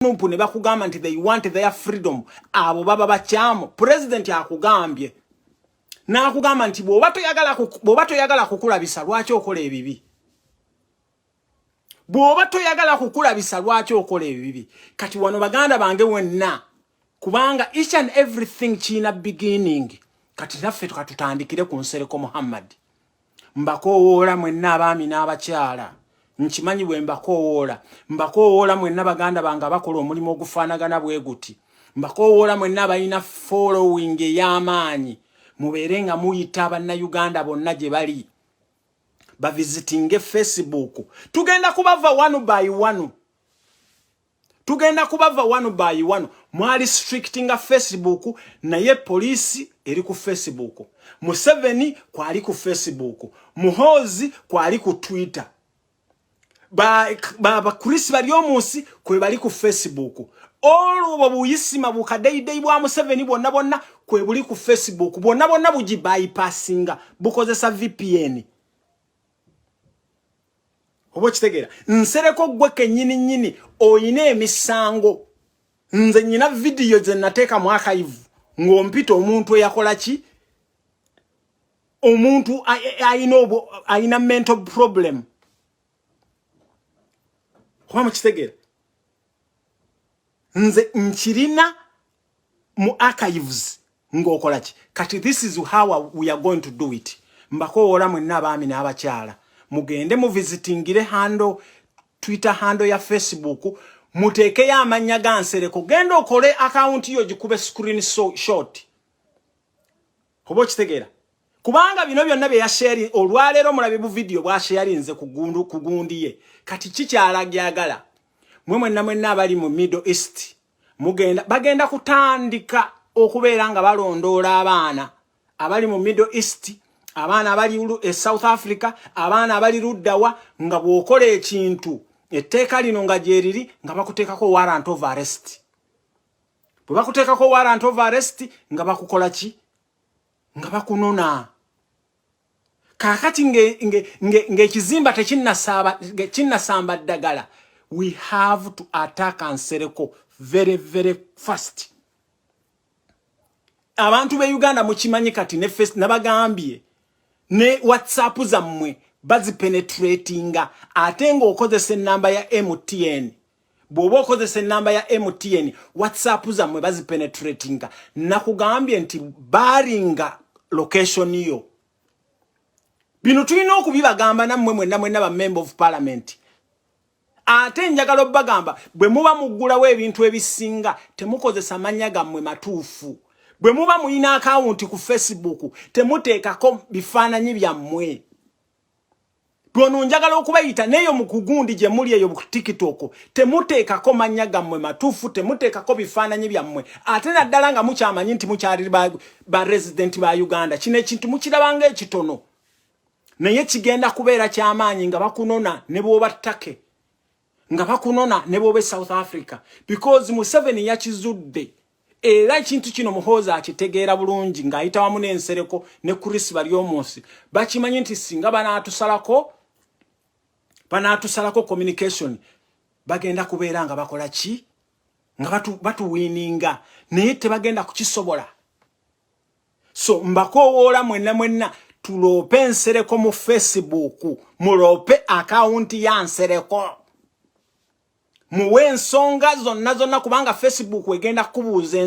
numpu ne bakugamba nti they want their freedom abo baba bakyamo president akugambye na kugamba nti bwoba toyagala kukulabisa lwaki okola ebibi bwoba toyagala kukulabisa lwaki okola ebibi kati wano baganda bange wenna kubanga each and everything china beginning kati naffe tukatutandikire ku Nsereko Muhammad mbakoowola mwenna abaami n'abakyala nkimanyi bwe mbakoowola mwenna baganda bange abakola omulimu ogufaanagana bwe guti mbakoowola mwenna abalina following ey'amaanyi mubeere nga muyita bannayuganda bonna gye bali bavisitinge Facebook tugenda kubava one by one mwali restricting Facebook naye polisi eri ku Facebook Museveni kwali ku Facebook Muhozi kwali ku Twitter ba Chris bali omunsi kwe bali ku Facebook olwo buyisima bukadeidei bwa Museveni bonna kwe buli ku Facebook bonna bugi bypassinga bukozesa VPN obo kitegera Nsereko gwe kenyini oyine emisango nze nyina video ze nateeka mu archive ngompita omuntu eyakola ki omuntu ayina mental problem kwa mukitegera nze nchirina mu archives ngokola ki kati this is how we are going to do it mbakoowola mwenna abaami n'abakyala mugende mu visitingire Twitter handle ya Facebook muteke ya amanya ga Nsereko genda okole account yo gikube screen shot obo kitegera kubanga bino byonna bye ya share olwalero mulabe bu video bwa share nze kugundiye kati kikyalagyagala mwenna abali mu Middle East bagenda kutandika okubeera nga balondoola abaana abali mu Middle East abaana abali South Africa abaana abali Ruddawa nga bwokola ekintu etteeka lino nga jeriri nga bakuteekako warrant of arrest bwe bakuteekako warrant of arrest nga bakukola ki nga bakunona kakati ng'ekizimba tekinnasamba ddagala we have to attack Nsereko very very fast abantu be Uganda mukimanyi kati ne face nabagambye ne WhatsApp zammwe bazi penetratinga ate nga okozesa namba ya MTN bwoba okozesa namba ya MTN WhatsApp zammwe bazi penetratinga nakugambye nti baringa location yo bino tulina okubibagamba nammwe mwenna ba member of parliament ate njagala bagamba bwe muba muggulawo ebintu ebisinga temukozesa manya gammwe matuufu bwe muba muyina account ku Facebook temuteekako bifaananyi byammwe bwono njagala okubayita neyo mu kugundi gye muli eyo ku TikTok temuteekako manya gammwe matuufu temuteekako bifaananyi byammwe ate naddala nga mukyamanyi nti mukyali ba resident ba Uganda kino ekintu mukirabanga ekitono naye kigenda kubeera kyamaanyi nga bakunona ne bwoba ttake nga bakunona ne bwoba South Africa because Museveni yakizudde era ekintu kino Muhoza akitegeera bulungi ng'ayita wamu n'Ensereko ne Chris bali omunsi bakimanyi nti singa banatusalako communication bagenda kubeera nga bakola ki nga batuwininga naye tebagenda kukisobola so mbakoowola mwenna tulope Nsereko mu Facebook mulope account ya Nsereko muwe ensonga zonna kubanga Facebook egenda kubuuza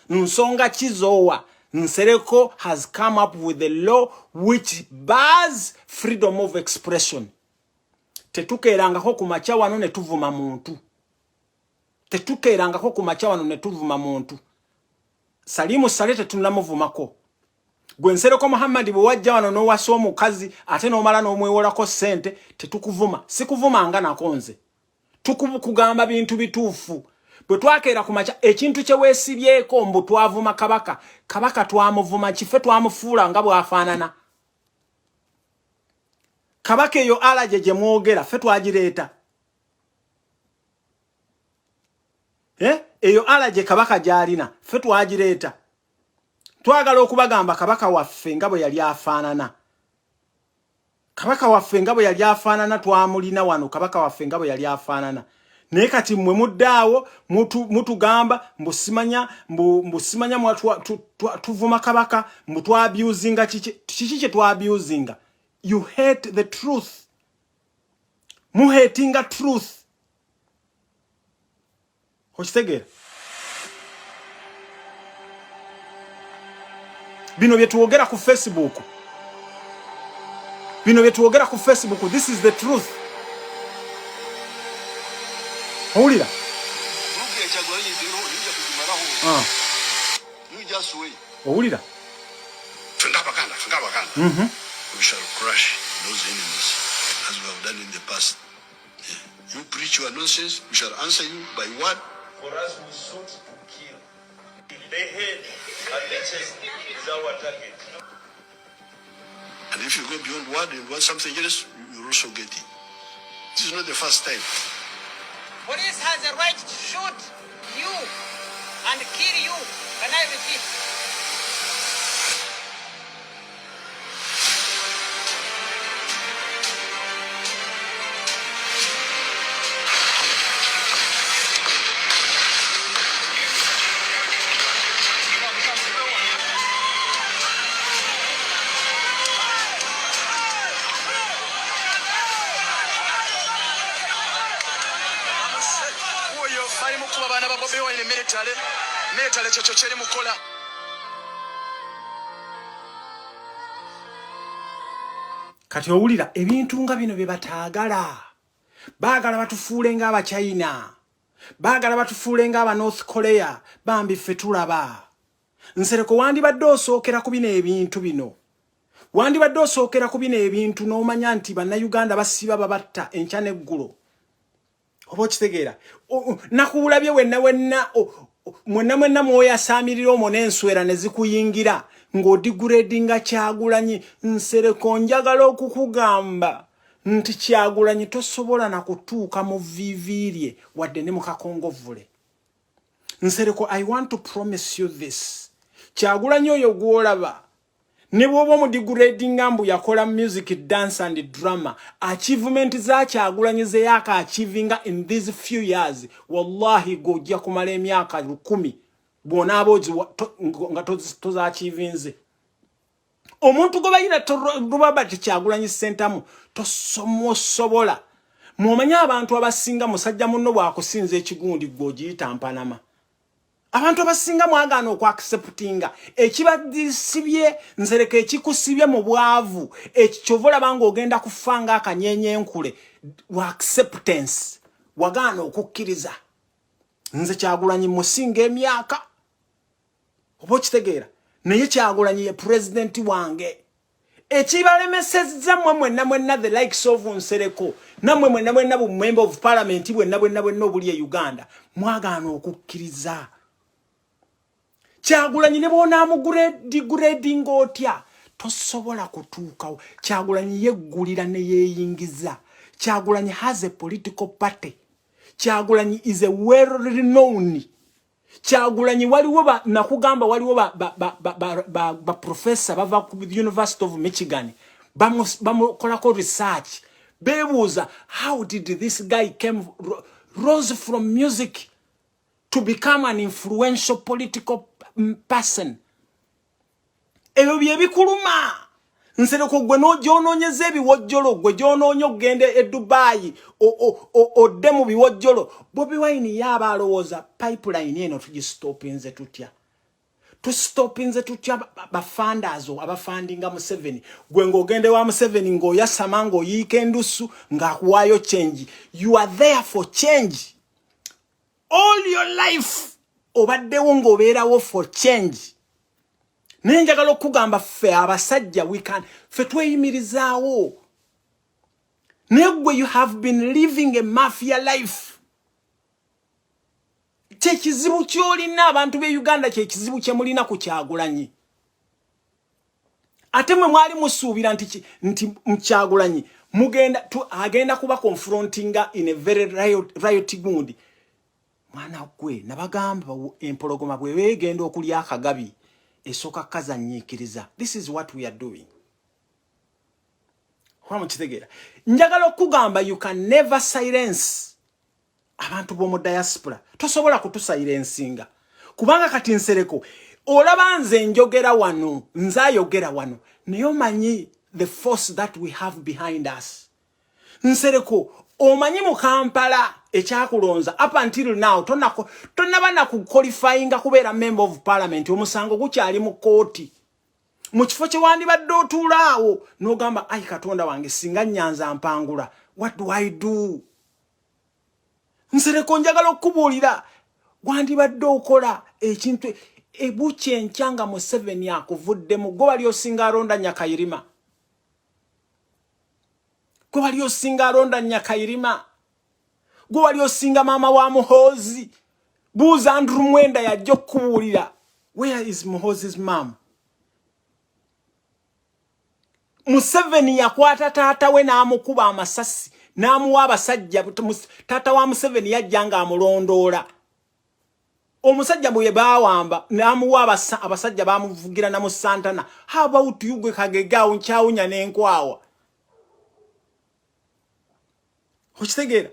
ensonga kizowa Nsereko has come up with a law which bars freedom of expression tetukeerangako ku makya wano ne tuvuma muntu Salimu Sale tetunamuvumako gwe Nsereko Muhammad bwe wajja wano n'owasa omukazi ate n'omala n'omwewolako ssente tetukuvuma sikuvumanga nakonze tukugamba bintu bituufu bwe twakeera ku makya ekintu kye weesibyeko mbu twavuma kabaka twamuvuma kife twamufuula nga bw'afaanana kabaka eyo alaje gye mwogera ffe twagireeta eyo alaje kabaka gy'alina ffe twagireeta twagala okubagamba kabaka waffe nga bwe yali afaanana kabaka waffe nga bwe yali afaanana twamulina wano kabaka waffe nga bwe yali afaanana naye kati mmwe muddaawo mutugamba mbusimanya tuvuma kabaka mbu twabusinga kiki kye twabusinga. You hate the truth. Muhatinga truth. Okitegeera? Bino bye tuwogera ku Facebook. This is the truth. Owulira? Owulira? We shall crush those enemies as we have done in the past. You preach your nonsense, we shall answer you by what? For us, we sought to kill. The head and the chest is our target. And if you go beyond what and want something else, you will also get it. This is not the first time. Police has a right to shoot you and kill you. Can I repeat? Kati owulira ebintu nga bino bye bataagala. Baagala batufuule nga aba China. Baagala batufuule nga aba North Korea. Bambi ffe tulaba. Nsereko wandibadde osookera ku bino ebintu bino. Wandibadde osookera ku bino ebintu n'omanya nti bannayuganda basiba babatta enkya n'eggulo. Oba okitegeera? Nakuwulabye mwenna mwoyo asaamirira omwo n'enswera ne zikuyingira ng'odigradinga Kyagulanyi. Nsereko njagala okukugamba nti Kyagulanyi tosobola na kutuuka mu viviirye wadde ne mu kakongovule. Nsereko, I want to promise you this. Kyagulanyi oyo gw'olaba ne bw'oba omudigradinga mbu yakola music, dance and drama, achievement za Kyagulanyi ze yaka achievinga in these few years, wallahi gojja kumala emyaka 10 bwona abozi nga toza achievinze. Omuntu gwe bayira Rubaba Kyagulanyi sentamu tosomosobola. Mwomanya abantu abasinga musajja munno bwakusinza ekigundi gojiyita mpanama. Abantu abasinga mwagaana okwakiseputinga ekibadisibye Nsereko ekikusibye mu bwavu ekikyovola banga ogenda kufanga akanyenye enkule wa acceptance wagaana okukkiriza. Nze Kyagulanyi musinga emyaka oba okitegeera naye Kyagulanyi ye president wange. Ekibalemesezza mwenna the likes of Nsereko namwe mwenna bu member of parliament bwenna obuli e Uganda mwagaana okukkiriza. Kyagulanyi ne bona degrading otya tosobola kutuukawo. Kyagulanyi yeggulira ne yeeyingiza. Kyagulanyi has a political party. Kyagulanyi is a well renowned. Kyagulanyi waliwo nakugamba waliwo ba professor bava ku University of Michigan bamukolako research bebuuza how did this guy rose from music to become an influential political person. Ebyo bye bikuluma. Nsereko gwe n'ogyononyeza ebiwojjolo gwe gyonoonya okugenda e Dubai odde mu biwojjolo. Bobi Wine yaba alowooza pipeline eno tugistopinze tutya. Tustopinze tutya bafanders abafandinga Museveni. Gwe ng'ogende wa Museveni ng'oyasama ng'oyiika endusu ng'akuwaayo change. You are there for change. All your life obaddewo ng'obeerawo for change. Nenjagala okugamba ffe abasajja we can ffe tweyimirizaawo. Negwe you have been living a mafia life. Kyekizibu kyolina abantu be Uganda kyekizibu kye mulina ku Kyagulanyi. Ate mwe mwali musuubira nti Kyagulanyi agenda kuba confrontinga in a very riot mood. Mwana gwe nabagamba empologoma bwe weegenda okulya akagabi esoka kazanyiikiriza. This is what we are doing. Njagala okugamba you can never silence abantu b'omu diaspora tosobola kutusayira ensinga kubanga kati Nsereko olaba nze njogera wano nzayogera wano naye omanyi the force that we have behind us. Nsereko omanyi mu Kampala ekyakulonza up until now tonnaba na kuqualifyinga kubeera member of parliament omusango gukyali mu kooti mu kifo kye wandibadde otuulaawo n'ogamba ayi Katonda wange singa Nyanza mpangula what do I do? Nsereko njagala okubuulira wandibadde okola ekintu ebuche enkyanga mu 7 yakuvuddemu gwe wali osinga alonda Nyakayirima gwe wali osinga alonda Nyakayirima gwe wali osinga maama wa Muhoozi buuza Andrew Mwenda yajja okubuulira where is Muhoozi's mom? Museveni yakwata taata we n'amukuba amasasi n'amuwa abasajja taata wa Museveni yajja nga amulondoola omusajja bwe baawamba n'amuwa abasajja baamuvugira na mu Santana. How about you gwe Kagegaawo nkyawunya n'enkwawa okitegeera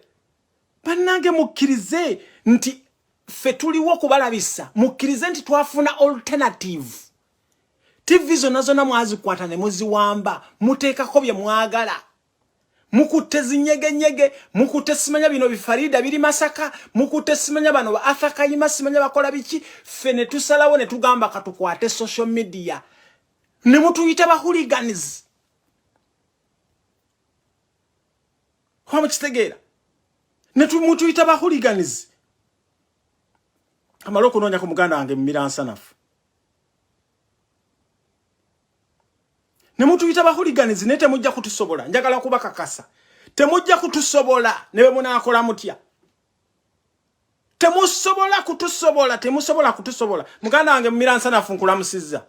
bannange mukkirize nti ffe tuliwo kubalabisa mukkirize nti twafuna alternative. TV zonna mwazikwata ne muziwamba muteekako bye mwagala mukutte zinyege mukutte simanya bino bifarida biri Masaka mukutte simanya bano ba Arthur Kayima simanya bakola biki ffe ne tusalawo ne tugamba katukwate social media ne mutuyita ba hooligans kwa mukitegeera ne mutuyita ba hooligans amaloko nonya ku muganda wange Miransanafu ne mutuyita ba hooligans ne temujja kutusobola njagala kubakakasa temujja kutusobola ne bwe munaakola mutya temusobola kutusobola muganda wange Miransanafu nkulamusizza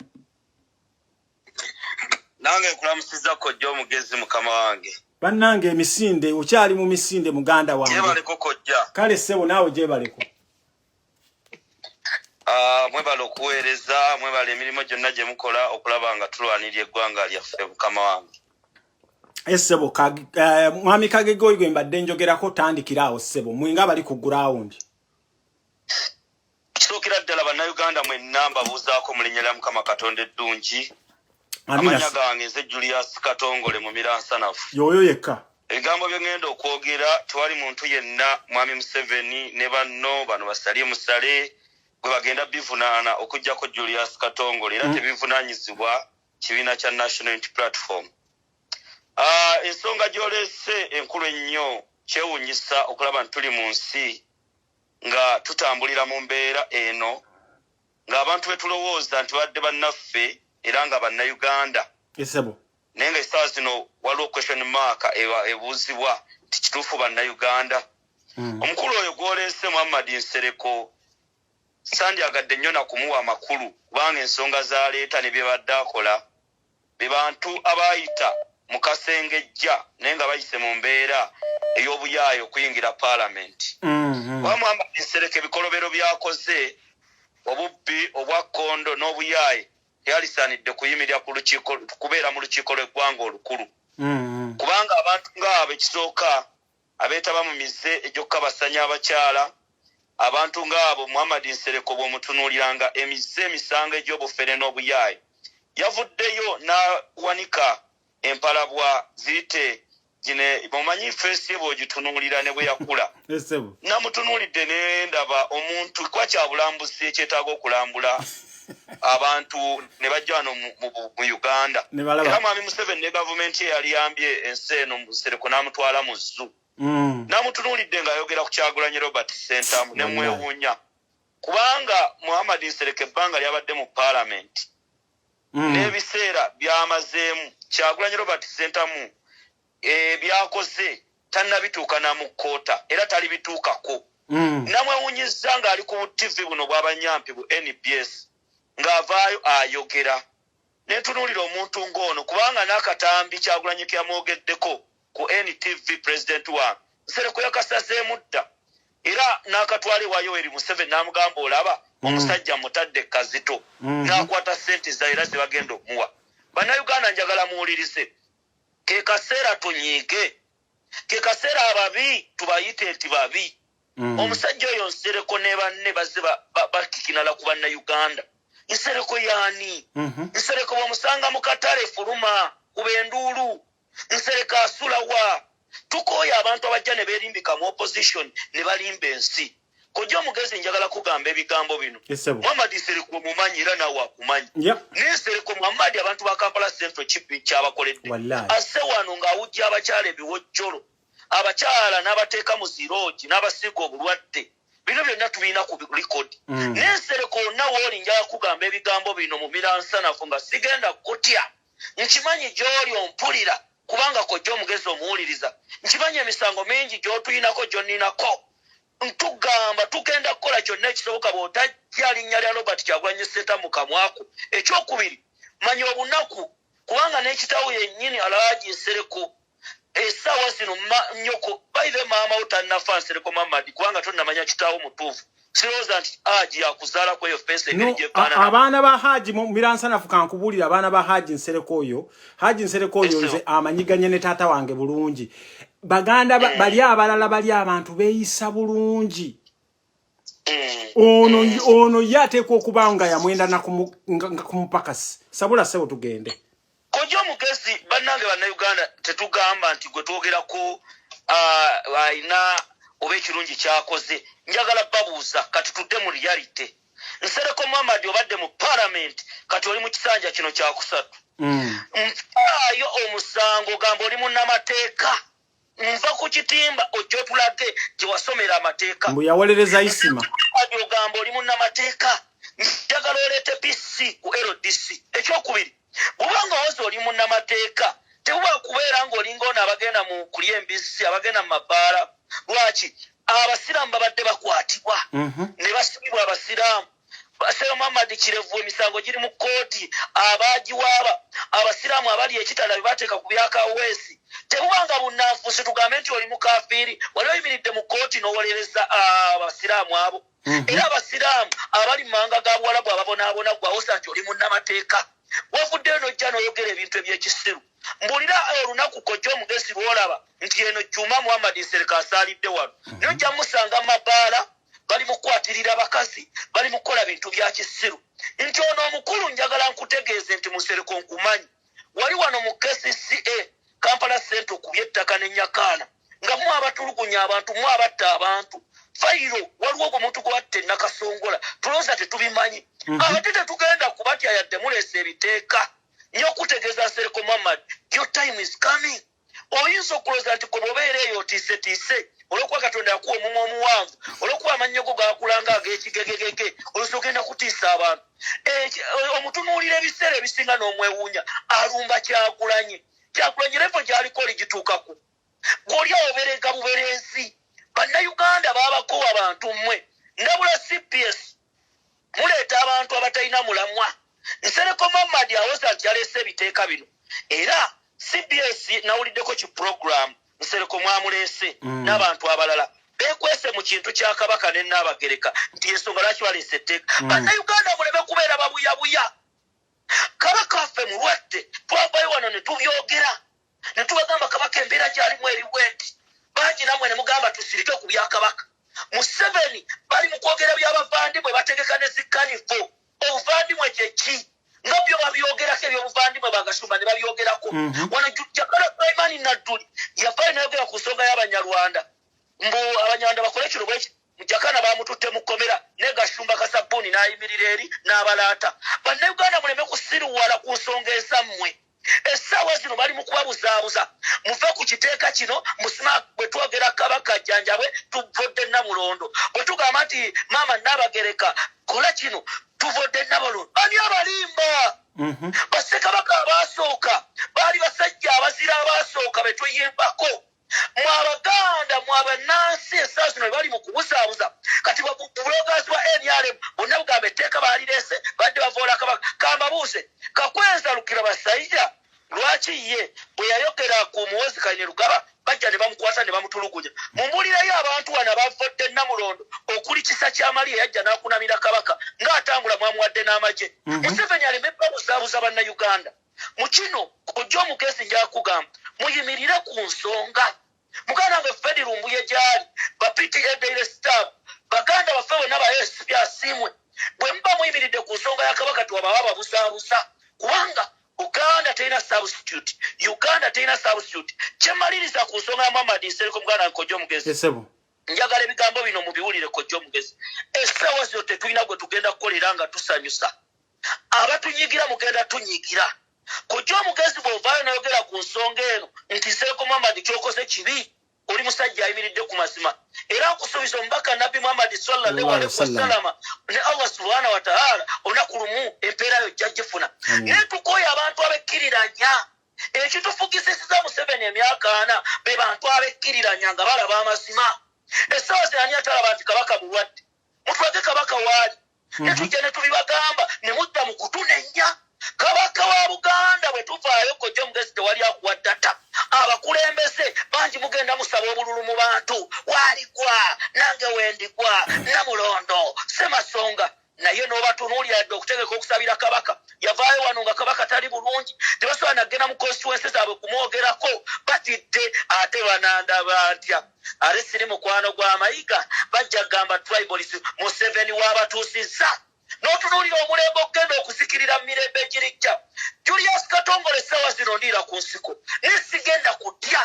nange nkulamusizza Kojja Omugezi mukama wange bannange emisinde okyali mu misinde muganda wange jebaleko Kojja kale sebo naawe jebaleko mwebale okuweereza mwebale emirimu gyonna gye mukola okulaba nga tulwanirya eggwanga lyaffe mukama wange sebo mwami Kagegooyi gwe mbadde njogerako tandikiraawo sebo mwinga bali ku ground kisookera ddala bannayuganda mwenna mbabuuzaako mu linnya lya Mukama Katonda eddungi amanya gange nze Julius Katongole mu Miransanafu yoyo yekka ebigambo bye ngenda okwogera tewali muntu yenna mwami Museveni ne bano basalye musale gwe bagenda bivunaana okujjako Julius Katongole era tebivunaanyizibwa kibiina kya National Unity Platform. Ensonga gy'oleese enkulu ennyo kyewuunyisa okulaba nti tuli mu nsi nga tutambulira mu mbeera eno ng'abantu be tulowooza nti badde bannaffe era nga bannayuganda naye nga essaawa zino waliwo question mark ebuuzibwa ti kituufu bannayuganda. Omukulu oyo gw'oleese Muhammad Nsereko sandyagadde nnyo na kumuwa amakulu kubanga ensonga z'aleeta ne bye badde akola be bantu abaayita mu kasengejja naye nga bayise mu mbeera ey'obuyaayo okuyingira paalamenti. Muhammad Nsereko ebikolobero byakoze obubbi obwakkondo n'obuyaaye teyalisaanidde kuyimirira kubeera mu lukiiko lw'eggwanga olukulu kubanga abantu ng'abo ekisooka abeetaba mu mize egy'okukabasanya abakyala abantu ng'abo Muhammad Nsereko bw'omutunuuliranga emize emisango egy'obufere n'obuyaaye yavuddeyo n'awanika empalabwa ziyite gine mumanyi feesi ye bw'ogitunuulira ne bwe yakula namutunuulidde ne ndaba omuntu kwa kyabulambuzi ekyetaaga okulambula abantu ne bajja wano mu Uganda era mwami Museveni ne gavumenti ye yali yambye ensi eno Nsereko n'amutwala mu zzu namutunuulidde ng'ayogera ku Kyagulanyi Robert Sentamu ne mwewuunya kubanga Muhammad Nsereko ebbanga lyabadde mu paalamenti n'ebiseera byamazeemu Kyagulanyi Robert Sentamu byakoze tannabituuka n'amukoota era tali bituukako namwewuunyizza ng'ali ku TV buno bw'abanyampi bu NBS ng'avaayo ayogera netunuulira omuntu ng'ono kubanga n'akatambi Kyagulanyi ke yamwogeddeko ku NTV president wa Nsereko yakasaseemu dda era n'akatwala ewa Yoweri Museveni n'amugamba olaba omusajja mutadde Kazito n'akwata ssente za era ze bagenda okumuwa. Bannayuganda njagala muwulirize ke kaseera tunyiige ke kaseera ababi tubayite nti babi omusajja oyo Nsereko ne banne bazze bakikinala ku banna Uganda. Nsereko yani Nsereko bw'omusanga mu katale fuluma kuba enduulu. Nsereko asulawa. Tukoya abantu abajja ne beerimbika mu opposition ne balimba ensi. Kojja Omugezi njagala kugamba ebigambo bino. Muhammad Nsereko mumanyi era nawe akumanyi. Nsereko Muhammad abantu ba Kampala Central Chief kyabakoledde. Asse wano ng'awujja abakyala ebiwojjolo. Abakyala n'abateeka mu zirogi n'abasiga obulwadde. Bino byonna tubirina ku record. Nsereko nawe oli njagala kugamba ebigambo bino mu miransanafu nga sigenda kutya. Nkimanyi gy'oli ompulira kubanga Kojja Omugezi omuwuliriza. Nkimanyi emisango mingi gy'otuyinako gy'onninako. Ntugamba tugenda kukola kyonna ekisoboka bw'otajja linnya lya Robert Kyagulanyi Ssentamu mu kamwako. Ekyokubiri manya obunaku kubanga n'ekitawo yennyini Alhaji Nsereko essaawa zino nnyoko bayive maama wo tannafa Nsereko Muhammad kubanga tonnamanya kitaawo mutuufu. Sirowooza nti Haji yakuzaala ku eyo feesi engeri gyefaanana. Abaana ba Haji mu miransanafu kankubuulira abaana ba Haji Nsereko oyo. Haji Nsereko oyo nze amanyiganye ne taata wange bulungi. Baganda bali abalala bali abantu beeyisa bulungi. Ono yateekwa okuba nga yamwenda na kumupakasi. Sabula sebo tugende. Kojja Omugezi bannange bannayuganda tetugamba nti gwe twogerako ayina oba ekirungi kyakoze. Njagala babuuza kati tudde mu reality. Nsereko Muhammad obadde mu parliament kati oli mu kisanja kino kyakusatu. Mpaayo omusango gamba oli munnamateeka. Nva ku kitimba ojjo tulage gye wasomera amateeka. Mbu yawolereza isima. Ogamba oli munnamateeka. Njagala oleete PC ku LDC. Ekyokubiri bw'obanga woza oli munnamateeka tebuba kubeera ng'olinga ono abagenda mu kulya embisi abagenda mu mabbaala. Lwaki abasiraamu babadde bakwatibwa ne basibibwa abasiraamu. Sero Muhammad Kirevu emisango giri mu kooti abaagiwaaba abasiraamu abali ekitala bye bateeka ku byakaweesi. Tebubanga bunnanfuusi tugambe nti oli mukafiiri wali oyimiridde mu kooti n'owolereza abasiraamu abo. Era abasiraamu abali mu mawanga ga Buwarabu ababonaabona gwawoza nti oli munnamateeka. Wavuddeyo n'ojja n'oyogera ebintu eby'ekisiru. Mbulira olunaku Kojja Omugezi lw'olaba nti eno Juma Muhammad Nsereko asaalidde wano. N'ojja musanga mabbaala bali mukwatirira abakazi bali mukola bintu bya kisiru. Nti ono omukulu njagala nkutegeeze nti Nsereko nkumanyi. Wali wano mu KCCA Kampala Central ku by'ettaka n'ennyakaana nga mu abatulugunya abantu mu abatta abantu. Fayiro waliwo omuntu gwatte Nakasongola tulowooza tetubimanyi. Ate tetugenda kubatya yadde muleese ebiteeka. Nnyo okutegeeza Nsereko Muhammad your time is coming. Oyinza okulowooza nti gwe bw'obeera eyo otiisetiise olw'okuba Katonda yakuwa omumwa omuwanvu olw'okuba amannyo go gaakulanga ag'ekigegegege olw'okuba ogenda kutiisa abantu. Omutunuulira ebiseera ebisinga n'omwewuunya alumba Kyagulanyi. Kyagulanyi levo gy'aliko ligituukako. Gw'oli awoberenga buberensi. Bannayuganda baabako abantu mmwe. Ndabula CPS muleeta abantu abatalina mulamwa. Nsereko Muhammad awoza nti yaleese ebiteeka bino. Era CBS nawuliddeko ki program Nsereko mwamuleese n'abantu abalala. Beekwese mu kintu kya Kabaka ne Nnaabagereka nti ensonga lwaki baleese etteeka. Bannayuganda muleme kubeera babuyabuya. Kabaka affe mulwadde twavayo wano ne tubyogera. Ne tubagamba Kabaka embeera gy'alimu eriweti. Bangi namwe ne mugamba tusirike ku bya Kabaka. Museveni bali mu kwogera by'abavandimwe bategeka ne zikkanifo. Obuvandimwe kye ki? Nga byo babyogerako eby'obuvandimwe bagasumba ne babyogerako. Wano Jakala Praimani Nadduli yavaayo n'ayogera ku nsonga y'Abanyarwanda. Mbu Abanyarwanda bakole kino bweki. Mujakana bamututte mu kkomera ne Gashumba Kasabbuuni n'ayimirira eri n'abalaata. Bannayuganda muleme kusiruwala ku nsonga ezammwe. Essaawa zino bali mu kubabuzaabuza. Muve ku kiteeka kino musima bwe twogera Kabaka jjanjabwe tuvodde Namulondo. Bwe tugamba nti Maama Nnaabagereka kola kino tuvodde Namulondo. Ani abalimba? Bassekabaka abaasooka baali basajja abazira abaasooka be tuyimbako. Mwabaganda mwabannansi essaawa zino bali mu kubuzaabuza. Kati bulogazi wa NRM bonna bugamba etteeka baalireese badde bavoola Kabaka. Kambabuuze Kakwenza Lukira Basajja lwaki ye bwe yayogera ku Muhoozi Kainerugaba bajja ne bamukwata ne bamutulugunya. Mumbulirayo abantu wano abavodde Namulondo okuli Kisa Kyamaliya yajja n'akunamira Kabaka ng'atambula mwamuwadde n'amagye. Museveni aleme babuzaabuza Bannayuganda. Mu kino Kojja Omugezi njagala kugamba muyimirire ku nsonga. muganda nga Fred Lumbuye gyali bapiti ya Daily Star baganda bafewe n'abayesi byasimwe bwe mba muyimiridde ku nsonga ya kabaka tuwababa busaabusa kubanga Uganda tena substitute kyemaliriza ku nsonga ya Muhammad Nsereko muganda Kojja Omugezi njagala ebigambo bino mubiwulire Kojja Omugezi essaawa zino tetulina gwe tugenda kukolera nga tusanyusa abatunyigira mugenda tunyigira Kojja Omugezi bw'ovaayo nayogera ku nsonga eno nti Nsereko Muhammad kyokoze kibi oli musajja ayimiridde ku mazima era nkusuubiza omubaka Nabbi Muhammad sallallahu alaihi wasallam ne Allah subhanahu wa ta'ala olunaku lumu empeera yo jjagifuna naye tukooye abantu abekkiriranya ekitufugisiza Museveni emyaka 4 be bantu abekkiriranya nga balaba amazima essaawa ze ani atalaba nti kabaka mulwadde mutwage kabaka waali ne tujja ne tubibagamba ne mudda mu kutunenya kabaka wa Buganda bwe tuvaayo Kojja Omugezi tewali akuwa ddata abakulembeze bangi mugenda musaba obululu mu bantu waaligwa nange wendigwa Namulondo Ssemasonga naye n'obatunuulira dde okutegeka okusabira kabaka yavaayo wano nga kabaka tali bulungi tebasobola nagenda mu constituency zaabwe kumwogerako batidde ate banandaba ntya ale siri mukwano gw'amayiga bajja gamba tribalism Museveni w'abatuusizza n'otunuulira omulembe okugenda okusikirira mu mirembe egirijja Julius Katongole essaawa zino ndiira ku nsiko naye sigenda kutya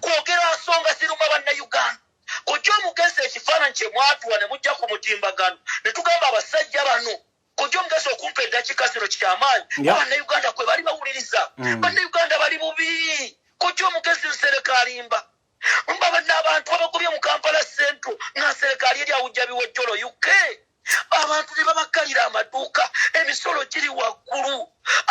kwogera nsonga ziruma bannayuganda Kojja Omugezi ekifaananyi kye mwatuwa ne mujja ku mutimbagano ne tugamba abasajja bano Kojja Omugezi okumpa eddakiika zino kyamaanyi bannayuganda kwe bali bawuliriza bannayuganda bali bubi Kojja Omugezi Nsereko alimba mbaba n'abantu abagobye mu Kampala Central nga Nsereko eri awujja biwojjolo UK abantu ne babakalira amaduuka emisolo giri waggulu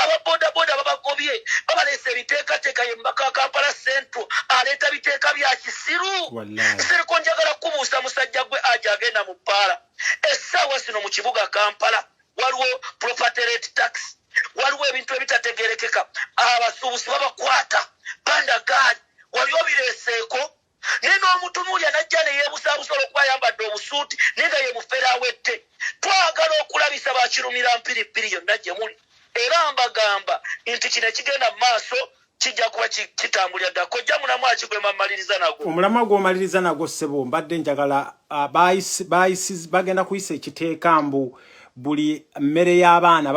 ababodaboda babagobye babaleese ebiteekateeka ye mbaka Kampala Central aleeta biteeka bya kisiru Nsereko njagala kubuusa musajja gwe aja agenda mu ppaala essaawa zino mu kibuga Kampala waliwo property rate tax waliwo ebintu ebitategerekeka abasuubuzi babakwata bandagaali wali obireeseeko naye n'omutunuulya najja ne yeebusaabusa olw'okuba ayambadde obusuuti naye nga ye mufere awedde twagala okulabisa bakirumira mpiripiri yonna gye muli era mbagamba nti kino ekigenda mu maaso kijja kuba kitambulira ddala Kojja mulamu akigwema mmaliriza nagwo omulamwa gw'omaliriza nagwo ssebo mbadde njagala bagenda kuyisa ekiteeka mbu buli mmere y'abaana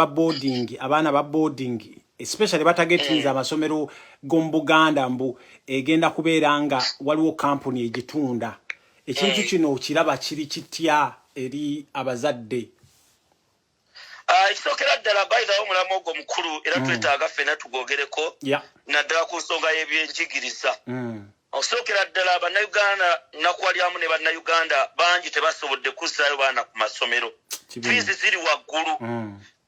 abaana ba boarding especially batagetinza amasomero g'omu Buganda mbu egenda kubeera nga waliwo kampuni egitunda ekintu kino okiraba kiri kitya eri abazadde ekisookera ddala bayirawo omulamu ogwo mukulu era twetaaga ffena tugwogereko naddala ku nsonga y'ebyenjigiriza okusookera ddala bannayuganda nakuwalyamu ne bannayuganda bangi tebasobodde kuzzaayo baana ku masomero fiizi ziri waggulu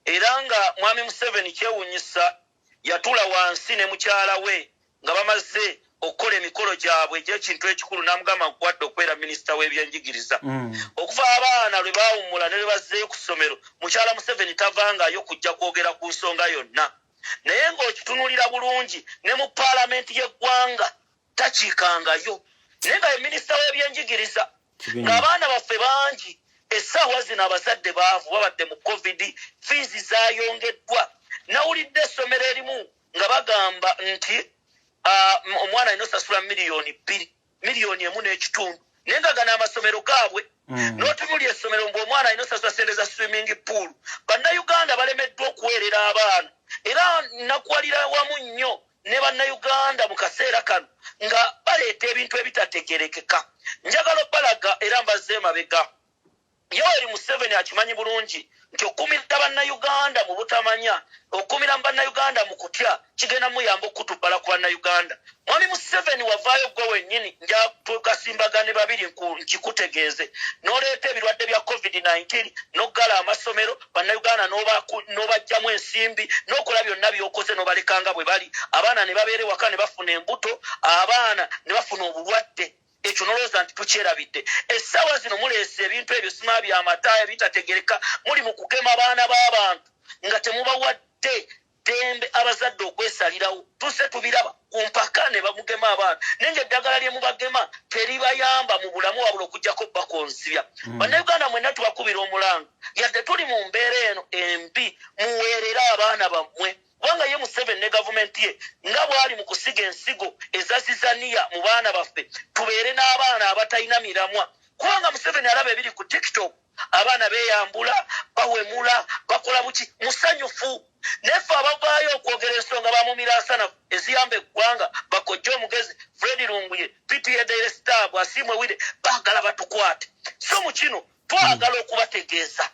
era nga mwami Museveni kyewuunyisa yatula wansi ne mukyala we nga bamaze okukola emikolo gyabwe egy'ekintu ekikulu n'amugamba nkuwadde okubeera minisita w'ebyenjigiriza okuva abaana lwe baawummula ne lwe bazzeeyo ku ssomero mukyala Museveni tavangayo kujja kwogera ku nsonga yonna naye ng'okitunuulira bulungi ne mu paalamenti y'eggwanga takiikangayo naye nga ye minisita w'ebyenjigiriza ng'abaana baffe bangi essaawa zino abazadde baavu babadde mu covid fiizi zaayongeddwa nawulidde essomero erimu nga bagamba nti omwana alina osasula miliyoni 2 miliyoni 1.5 naye nga gano amasomero gaabwe n'otunulya essomero mbu omwana alina osasula sente za swimming pool bannayuganda balemeddwa okuweerera abaana era nakuwalira wamu nnyo ne bannayuganda mu kaseera kano nga baleeta ebintu ebitategerekeka njagala obbalaga era mbazze emabega Yoweri Museveni akimanyi bulungi nti okumira bannayuganda mu butamanya okumira bannayuganda mu kutya kigenda muyamba okutubbala ku bannayuganda mwami Museveni wavaayo gwe wennyini nja tukasimbagane babiri nkikutegeeze n'oleeta ebirwadde bya covid-19 n'oggala amasomero bannayuganda n'obajjamu ensimbi n'okola byonna by'okoze n'obalekanga bwe bali abaana ne babeera ewaka ne bafuna embuto abaana ne bafuna obulwadde ekyo nolowooza nti tukyerabidde essaawa zino muleese ebintu ebyo sima by'amata ebitategereka muli mu kugema abaana b'abantu nga temubawadde ddembe abazadde okwesalirawo tuse tubiraba ku mpaka ne bamugema abaana naye ng'eddagala lye mubagema teribayamba mu bulamu wabula okugjako bakonzibya bannayuganda mwenna tubakubira omulanga yadde tuli mu mbeera eno embi muweerere abaana bammwe wanga ye Museveni ne government ye nga bwali mu kusiga ensigo ezazizania mu baana baffe tubeere n'abaana abatalina miramwa kubanga Museveni alaba ebiri ku TikTok abaana beeyambula bawemula bakola buki musanyufu nefe abavaayo okwogera ensonga bamumiraasana eziyamba eggwanga bakojja Omugezi Fred Lunguye PTA Daily Star Bwasiimwe Wire baagala batukwate so mu kino twagala okubategeeza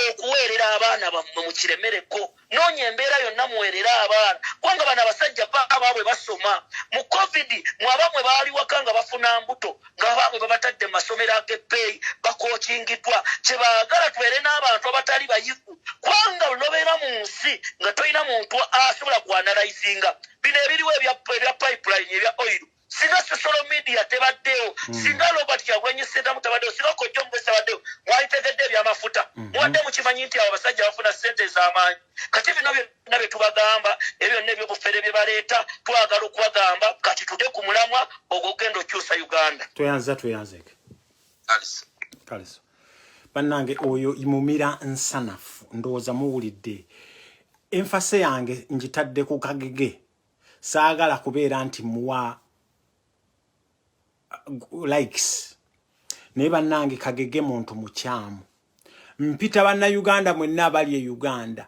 okuweerera abaana bammwe mu kiremereko noonya embeera yonna muweerera abaana kubanga bano abasajja baabwe basoma mu covid mwabamwe baali waka nga bafuna mbuto ng'abaabwe babatadde mu masomero ag'ebbeeyi bakookingitwa kye baagala tubeere n'abantu abatali bayivu kubanga lunobeera mu nsi nga tolina muntu asobola kwanalayizinga bino ebiriwo ebya pipeline ebya oil singa social media tebaddewo singa Robert Kyagulanyi Ssentamu tabaddewo singa Kojja Omugezi tabaddewo mwalitegedde ebyamafuta muwadde mukimanyi nti abo abasajja bafuna ssente ez'amaanyi kati bino byonna bye tubagamba ebyo byonna ebyobufere bye baleeta twagala okubagamba kati tudde ku mulamwa ogw'okugenda okyusa Uganda. Tweyanzeke kaliso bannange oyo imumira nsanafu ndowooza muwulidde enfase yange njitadde ku Kagege saagala kubeera nti muwa likes naye bannange Kagege muntu mukyamu mpita bannayuganda mwenna abali e Uganda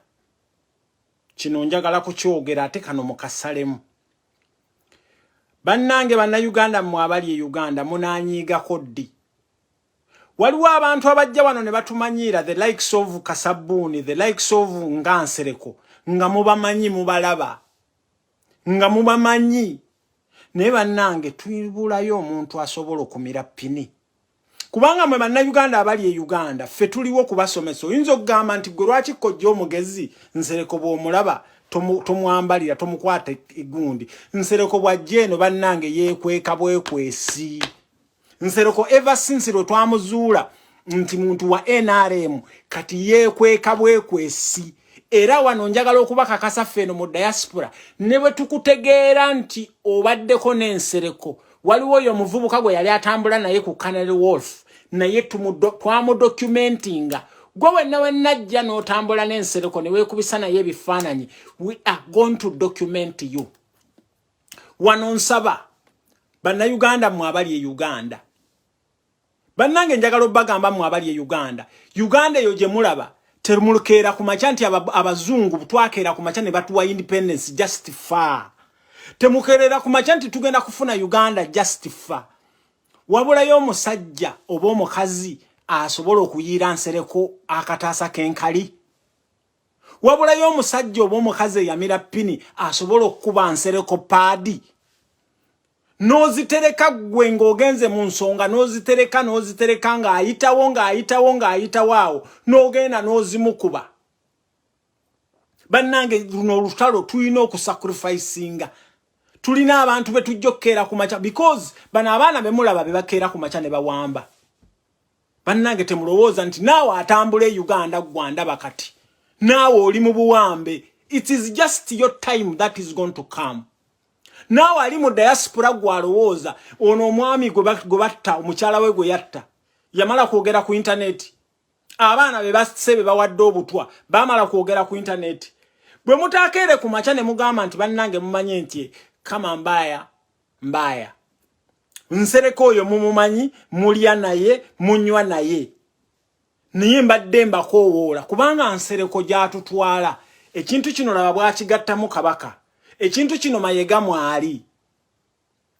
kino njagala kukyogera ate kano mukasalemu bannange bannayuganda mmwe abali e Uganda munaanyiigako ddi waliwo abantu abajja wano ne batumanyiira the likes of Kasabuni the likes of nga Nsereko nga mubamanyi mubalaba nga mubamanyi naye bannange twibulayo omuntu asobola okumira pini kubanga mwe bannayuganda abali e Uganda ffe tuliwo kubasomesa oyinza okugamba nti gwe lwaki Kojja Omugezi Nsereko bw'omulaba tomwambalira tomukwata egundi Nsereko bw'ajja eno bannange yeekweka bwekwesi Nsereko ever since lwe twamuzuula nti muntu wa NRM kati yeekweka bwekwesi era wano njagala okubakakasa ffeno mu diaspora ne bwe tukutegeera nti obaddeko n'Nsereko waliwo oyo omuvubuka gwe yali atambula naye ku Canary Wharf naye twamudocumentinga gwe wenna najja n'otambula n'Nsereko ne weekubisa naye ebifaananyi we are going to document you wano nsaba bannayuganda mmwe abali e Uganda bannange njagala obbagamba mmwe abali e Uganda eyo gye mulaba terumulukeera ku makya nti abazungu twakeera ku makya ne batuwa independence justify temukeerera ku makya nti tugenda kufuna Uganda justify wabulayo omusajja oba omukazi asobola okuyiira Nsereko akataasa kenkali wabulayo omusajja oba omukazi eyamira pini asobola okukuba Nsereko paadi nozitereka gwe ng'ogenze mu nsonga nozitereka ng'ayitawo awo n'ogenda n'ozimukuba bannange luno olutalo tulina okusacrificinga tulina abantu betujja okkeera ku makya because bano abaana bemulaba bebakeera ku makya ne bawamba bannange temulowooza nti naawe atambula e Uganda gwandaba kati naawe oli mu buwambe it is just your time that is going to come naawe ali mu diaspora gwalowooza ono omwami gwe batta omukyala we gwe yatta yamala kwogera ku internet abaana be basse be bawadde obutwa bamala kwogera ku internet bwe mutakeere ku makya ne mugamba nti bannange mumanye nti kama mbaya Nsereko oyo mumumanyi mulya naye munywa naye niye mbadde mbakoowoola kubanga Nsereko gyatutwala ekintu kino laba bwakigattamu kabaka ekintu kino mayega mwali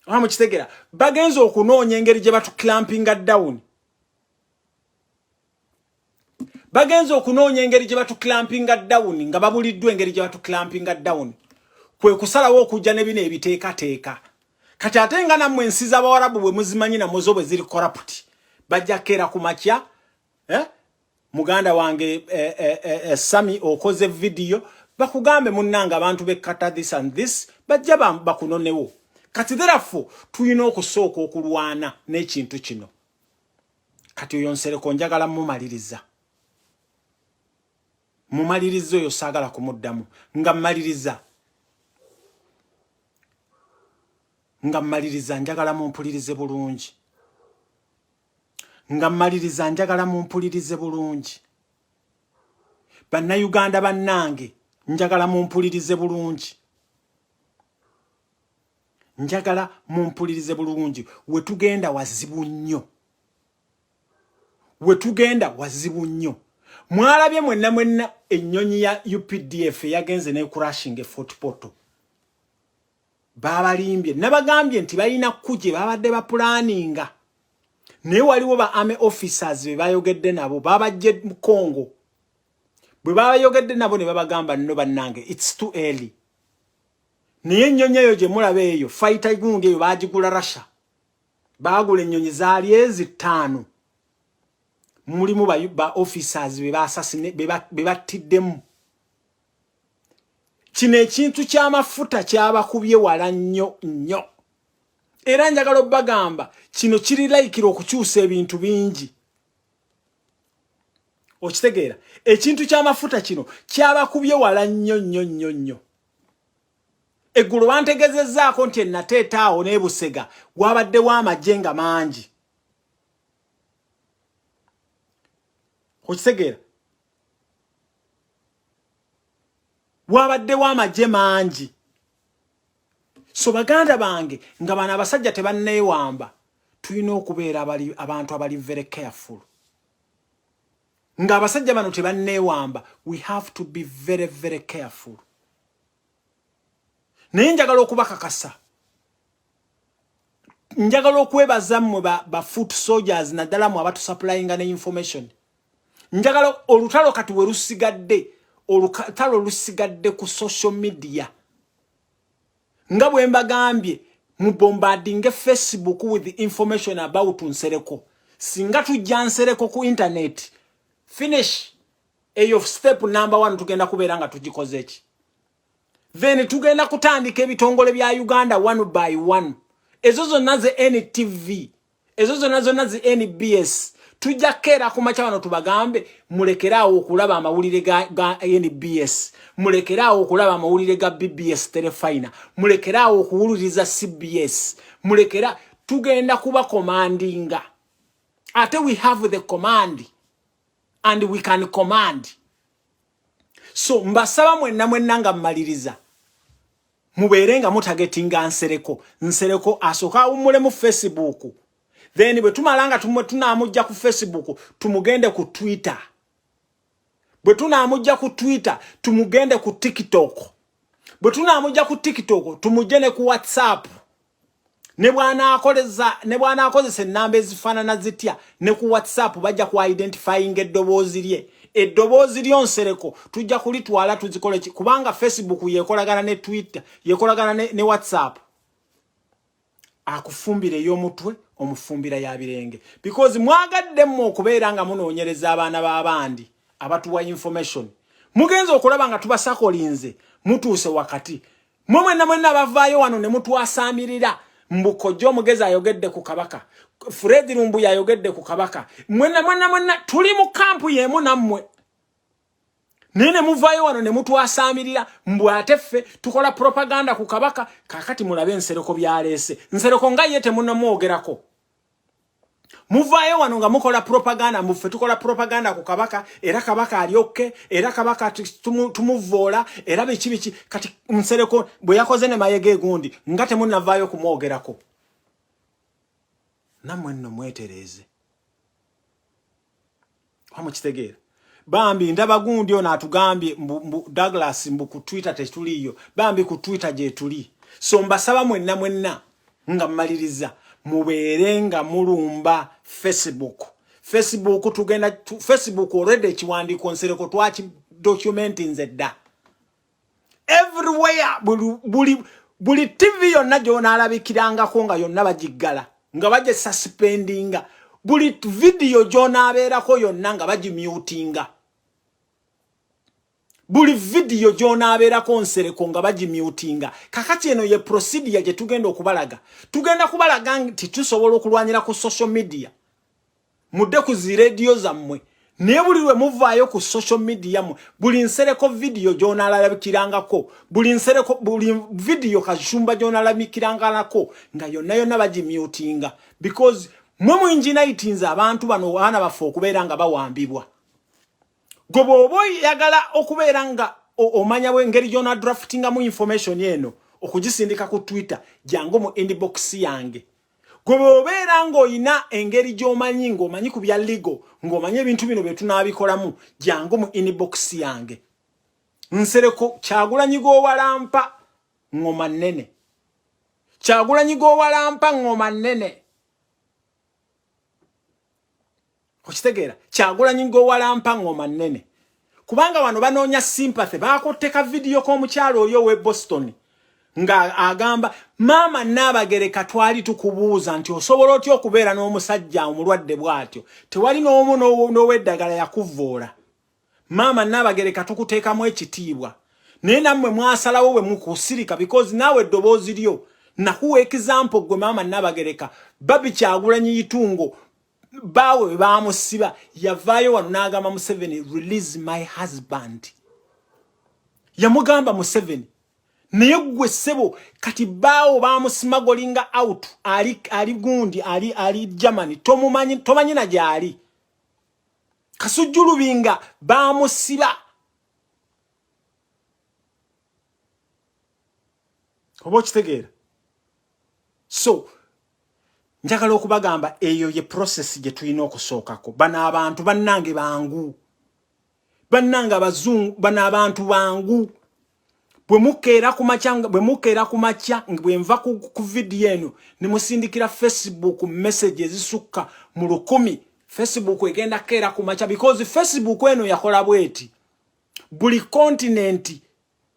amukitegera bagenza okunoonya engeri gye batuklampinga down nga babuliddwa engeri gye batuklampinga down kwe kusalawo okujja ne bino ebiteekateeka kati ate nga nammwe ensi z'Abawarabu bwe muzimanyi namuzo bwe ziri corrupt bajja keera ku makya muganda wange Sami okoze video bakugambe munnanga abantu bekkata this and this bajja bakunonewo kati therefore tulina okusooka okulwana n'ekintu kino kati oyo Nsereko njagala mumaliriza oyo saagala kumuddamu nga mmaliriza njagala mumpulirize bulungi bannayuganda bannange njagala mumpulirize bulungi. Njagala mumpulirize bulungi. Wetugenda wazibu nnyo. Wetugenda wazibu nnyo. Mwalabye mwenna ennyonyi ya UPDF yagenze ne crashing Fort Portal. Babalimbye nabagambye nti balina kuje babadde ba planninga. Ne waliwo ba army officers be bayogedde nabo babajje mu Congo. Bwe babayogedde nabo ne babagamba nno bannange it's too early. Niye ennyonyi eyo gye mulabe eyo fighter gundi eyo bagigula Russia. Bagula ennyonyi zaali ezi 5. Mulimu ba officers be basasine be batiddemu. Kino ekintu ky'amafuta kyabakubye wala nnyo. Era njagala bagamba kino kiri laikira okukyusa ebintu bingi. Okitegeera ekintu ky'amafuta kino kyabakubye wala nnyo. Eggulu bantegezezzaako nti nateetaawo n'ebusega wabaddewo amagye mangi. Okitegeera wabaddewo amagye mangi. So baganda bange nga bana abasajja tebanneewamba tulina okubeera abantu abali very careful. Nga abasajja bano tebanneewamba we have to be very very careful. Naye njagala okubakakasa. Njagala okwebaza mmwe ba foot soldiers naddala mu abatu supplyinga ne information. Njagala olutalo kati we lusigadde. Olutalo lusigadde ku social media. Nga bwe mbagambye mu bombarding Facebook with the information about Nsereko. Singa tujja Nsereko ku internet. Finish. Eyo step number 1 tugenda kubeera nga tugikoze ki. Then tugenda kutandika ebitongole bya Uganda one by one. Ezo zonna ze NTV. Ezo zonna ze NBS. Tujja kera ku macha wano tubagambe mulekeraawo okulaba amawulire ga NBS. Mulekeraawo okulaba amawulire ga BBS Telefina. Mulekeraawo okuwuliriza CBS. Mulekera tugenda kuba commandinga. Ate we have the command and we can command. So mbasaba mwenna nga mmaliriza. Muberenga mutagetinga Nsereko asoka umule mu Facebook. Then bwe tumalanga tunamujja ku Facebook tumugende ku Twitter. Bwe tunamujja ku Twitter tumugende ku TikTok. Bwe tunamujja ku TikTok tumujene ku WhatsApp. Ne bwana akozesa ennamba ezifaanana zitya ne ku WhatsApp bajja ku identifying eddoboozi lye. Eddoboozi lyo Nsereko tujja kulitwala tuzikole kubanga Facebook yekolagana ne Twitter yekolagana ne WhatsApp. Akufumbire y'omutwe omufumbira ya birenge because mwagadde mu okubeera nga munoonyereza abaana b'abandi abatuwa information mugenzo okulaba nga tubasakolinze mutuuse wakati mwenna bavaayo wano ne mutwasamirira Kojja Omugezi ayogedde ku kabaka Fred Lumbu yayogedde ku kabaka mwenna tuli mu kampu yemu nammwe nene muvaayo wano ne mutwasamirira mbwateffe tukola propaganda ku kabaka kakati mulabe Nsereko byaleese Nsereko nga yete munamwogerako muvaayo wano nga mukola propaganda muffe tukola propaganda ku kabaka era kabaka alyokke era kabaka tumuvoola era biki kati Nsereko bwe yakoze ne mayege gundi nga temunnavaayo kumwogerako namwe nno mwetereeze wamukitegeera bambi ndaba gundi ono atugambye Douglas mbu ku Twitter tetuliyo bambi ku Twitter gye tuli so mbasaba mwenna nga mmaliriza mubeerenga mulumba Facebook tugenda Facebook already kiwandiiko Nsereko twaki documenting zedda everywhere buli TV yonna gy'onaalabikirangako nga yonna bagiggala nga bajja suspendinga buli video gy'onaabeerako yonna nga bagimutinga buli video gy'onaabeerako Nsereko nga bagimutinga kakati eno ye procedure gye tugenda kubalaga nti tusobola okulwanyira ku social media mudde ku zi radio zammwe naye buli lwe muvaayo ku social media mwe buli Nsereko video gy'onaalabikirangako buli video kashumba gy'onaalabikirangako nga yonna bagimutinga because mwe mwinjinaitinze abantu bano wana bafe okubeera nga bawambibwa gobo obo yagala okubeera nga omanya we ngeri jona draftinga mu information yeno okugisindika ku Twitter jango mu inbox yange gwe obeera ng'oyina engeri gy'omanyi ng'omanyi ku bya legal ng'omanyi ebintu bino bye tunaabikolamu jango mu inbox yange Nsereko Kyagulanyi G'Owalampa ngoma nnene Kyagulanyi G'Owalampa ngoma nnene okitegeera Kyagulanyi G'Owalampa ngoma nnene kubanga wano banoonya sympathy baakoteka video k'omukyalo oyo we Boston nga agamba mama Nabagereka twali tukubuuza nti osobola otyo okubeera n'omusajja omulwadde bw'atyo tewali n'omu n'oweddagala yakuvvoola mama Nabagereka tukuteekamu ekitiibwa naye nammwe mwasalawo bwe mukusirika because naawe eddoboozi lyo nakuwa example gwe mama Nabagereka Babi Kyagulanyi Itungo bawe baamusiba yavaayo wano n'agamba Museveni release my husband yamugamba Museveni naye gwe ssebo kati bawo baamusmagolinga out ali gundi ali Germany tomanyi na gyali Kasujjulubinga baamusiba oba okitegeera so njagala okubagamba eyo ye process gye tulina okusookako bano abantu bannange bangu bannange abazungu bano abantu bangu bwe mukeera ku makya bwe nva ku video eno ne musindikira Facebook message ezisukka mu 100 Facebook egenda keera ku makya because Facebook eno yakola bweti buli continent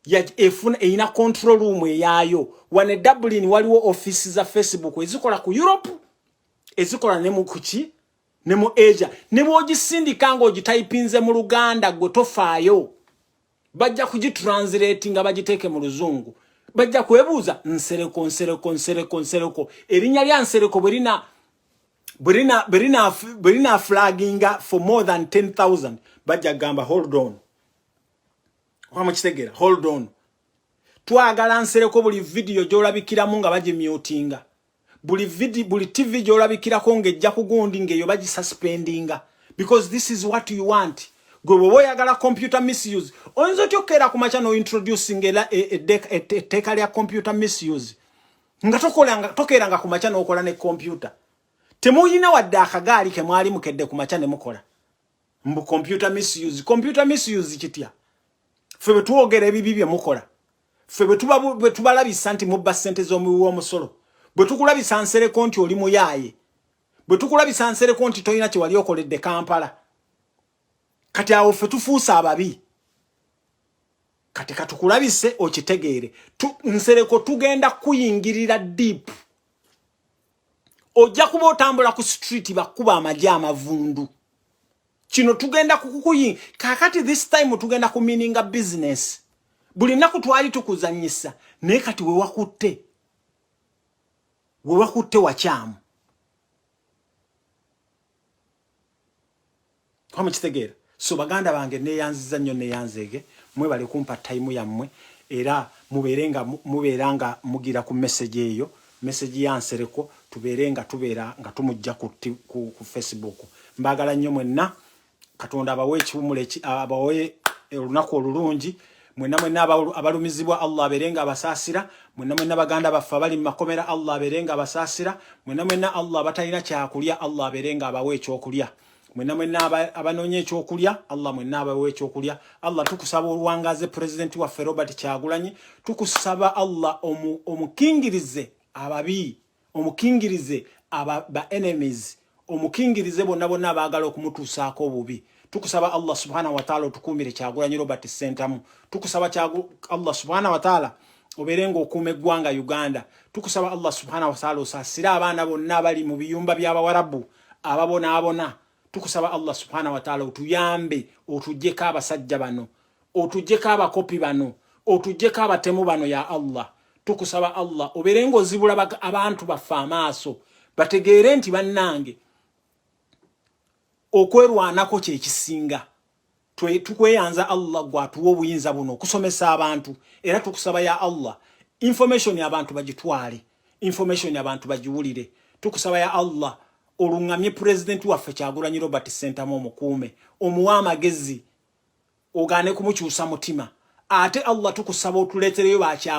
ya efuna ina control room eyayo wane Dublin waliwo offices za Facebook ezikola ku Europe ezikola ne mu kuchi ne mu Asia ne bwogisindika ngo gitaipinze mu Luganda gwe tofaayo bajja kugitranslate nga bagiteeke mu Luzungu bajja kwebuuza Nsereko erinya lya Nsereko berina flagging for more than 10,000 bajja gamba hold on Wamukitegeera hold on twagala Nsereko buli video gyolabikiramu nga bagimutinga buli TV gyolabikirako ngejja kugundi ngeyo bagisuspendinga because this is what you want gwe boyagala computer misuse oyinza tyokera ku macha no introducing teka lya computer misuse nga tokeranga ku macha no okola ne computer temuyina wadde akagaali ke mwali mukedde ku macha ne mukola mbu computer misuse kitya febe tuogera ebibi bye mukola febe tubalabisa nti mubba sente z'omuwi musolo bwe tukulabisa Nsereko nti oli muyaye bwe tukulabisa Nsereko nti toyina kye wali okoledde Kampala kati awo fe tufuusa ababi kati katukulabise okitegeere Nsereko tugenda kuyingirira deep ojja kuba otambula ku street bakuba amajja amavundu kino tugenda kukukuyi kakati this time tugenda ku meaninga business buli naku twali tukuzanyisa naye kati we wakutte wakyamu kwa kitegeera so baganda bange neyanziza nnyo neyanzege mwe bali kumpa time yammwe era mubeeranga mugira ku message eyo message ya Nsereko tubeera nga tumujja ku Facebook mbagala nnyo mwenna Katonda abawe ekibumule abawe olunaku olulungi mwenna abalumizibwa Allah aberenga abasaasira mwenna baganda baffa bali mu makomera Allah aberenga abasaasira mwenna Allah batalina kyakulya Allah aberenga abawe ekyokulya mwenna abanonye ekyokulya Allah mwenna abawe ekyokulya Allah tukusaba oluwangaze president waffe Robert Kyagulanyi tukusaba Allah omukingirize ababi omukingirize ba enemies omukingirize bonna abaagala okumutuusaako obubi tukusaba Allah subhanahu wa ta'ala tukumire Kyagulanyi Robert Sentamu tukusaba Allah subhanahu wa ta'ala oberenga okuuma eggwanga Uganda tukusaba Allah subhanahu wa ta'ala osaasira abaana bonna bali mu biyumba by'Abawarabu ababona tukusaba Allah subhanahu wa ta'ala otuyambe otujjeko abasajja bano otujjeko abakopi bano otujjeko abatemu bano ya Allah tukusaba Allah oberenga ozibula abantu baffe amaaso bategeere nti bannange okwerwanako kye kisinga tukweyanza Allah gwatuwa obuyinza buno okusomesa abantu era tukusaba ya Allah information y'abantu bagitwale information y'abantu bagiwulire tukusaba ya Allah olungamye president waffe Kyagulanyi Robert Sentamu omukuume omuwa amagezi ogane kumukyusa mutima ate Allah tukusaba otuletereyo bakya